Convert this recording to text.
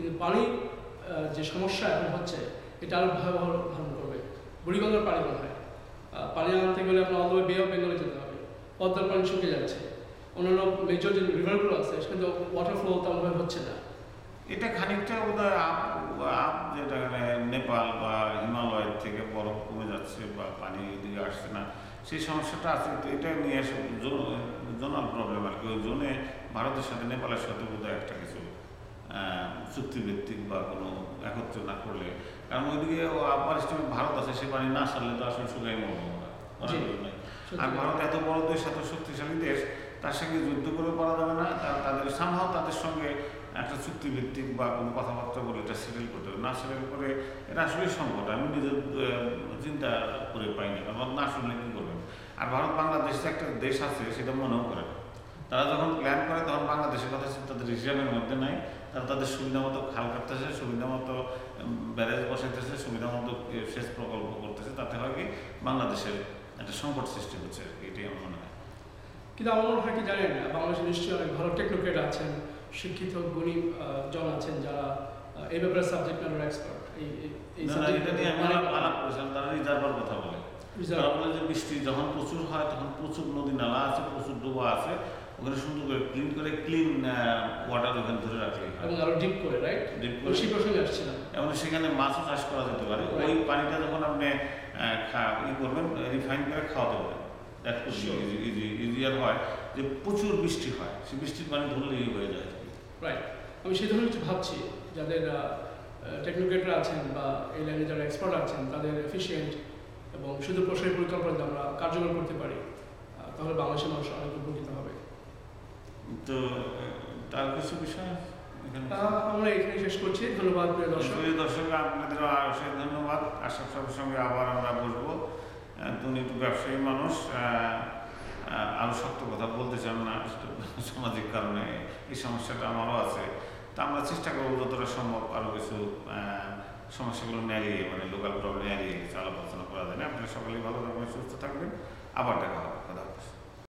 কিন্তু পানির যে সমস্যা এখন হচ্ছে এটা আরও ভয়াবহ ধারণ করবে। বুড়িগঙ্গার পানি মনে হয় পানি আনতে গেলে আপনার অল বে অফ বেঙ্গলে যেতে হবে, পদ্মার পানি শুকিয়ে যাচ্ছে, অন্যান্য মেজর যে রিভারগুলো আছে সেখানে ওয়াটার ফ্লো তেমনভাবে হচ্ছে না। এটা খানিকটা বোধহয় আপ যেটা নেপাল বা হিমালয়ের থেকে বরফ কমে যাচ্ছে বা পানি এদিকে আসছে না, সেই সমস্যাটা আছে। তো এটা নিয়ে এসে জোনাল প্রবলেম আর কি। ওই জোনে ভারতের সাথে নেপালের সাথে বোধহয় একটা কিছু চুক্তিভিত্তিক বা কোনো একত্র না করলে, কারণ ওইদিকে আপার স্টিমে ভারত আছে, সে পানি না সারলে তো আসলে শুকাই মরবো আমরা। আর ভারত এত বড় দেশ, এত শক্তিশালী দেশ, তার সঙ্গে যুদ্ধ করে করা যাবে না। তাদের সামহাও তাদের সঙ্গে একটা চুক্তিভিত্তিক বা কোনো কথাবার্তা বলে এটা সেটেল করতে হবে। না সেটেল করে এটা আসলে সংকট, আমি নিজের চিন্তা করে পাই না, কারণ না শুনলে কী করবেন। আর ভারত বাংলাদেশে একটা দেশ আছে সেটা মনেও করে না। তারা যখন প্ল্যান করে তখন বাংলাদেশের কথা তাদের হিসাবের মধ্যে নাই। তারা তাদের সুবিধা মতো খাল কাটতেছে, সুবিধা মতো ব্যারেজ বসাইতেছে, সুবিধা মতো সেচ প্রকল্প করতেছে। তাতে হয় কি বাংলাদেশের একটা সংকট সৃষ্টি হচ্ছে, এটাই আমার মনে হয়। কিন্তু আমার মনে হয় কি জানেন, বাংলাদেশে নিশ্চয়ই অনেক ভালো টেকনোক্রেট আছেন, শিক্ষিত গুণী জন আছেন যারা এই ব্যাপারে সাবজেক্ট ম্যাটার এক্সপার্ট। এটা নিয়ে আমি আলাপ করেছিলাম, তারা রিজার্ভার কথা বলে। তারা বলে যে বৃষ্টি যখন প্রচুর হয় তখন প্রচুর নদী নালা আছে, প্রচুর ডোবা আছে, ওখানে সুন্দর করে ক্লিন ওয়াটার ওখানে ধরে রাখলে এবং আরো ডিপ করে, রাইট? ডিপ করে সেই প্রসঙ্গে আসছিলাম। এবং সেখানে মাছও চাষ করা যেতে পারে। ওই পানিটা যখন আপনি করবেন, রিফাইন করে খাওয়াতে পারেন, দ্যাট ইজিয়ার হয় যে প্রচুর বৃষ্টি হয়, সেই বৃষ্টির পানি ধরলেই হয়ে যায়। রাইট, আমি সেই ধরনের কিছু ভাবছি, যাদের টেকনোক্রেটরা আছেন বা এই লাইনে যারা এক্সপার্ট আছেন তাদের এফিসিয়েন্ট এবং শুধু প্রসারী পরিকল্পনা যদি আমরা কার্যকর করতে পারি তাহলে বাংলাদেশের মানুষ অনেক উপকৃত হবে। তো তার কিছু বিষয় আমরা এখানে শেষ করছি। ধন্যবাদ প্রিয় দর্শক। আপনাদেরও অশেষ ধন্যবাদ। আশা সবার সঙ্গে আবার আমরা বসবো। তুমি একটু ব্যবসায়ী মানুষ, আরও শক্ত কথা বলতে চান না সামাজিক কারণে, এই সমস্যাটা আমারও আছে। তা আমরা চেষ্টা করবো যতটা সম্ভব আরও কিছু সমস্যাগুলো এড়িয়ে, মানে লোকাল প্রবলেম এড়িয়ে কিছু আলোচনা করা যায় না। আপনারা সকলেই ভালো থাকবেন, সুস্থ থাকবেন। আবার দেখা হবে। কথা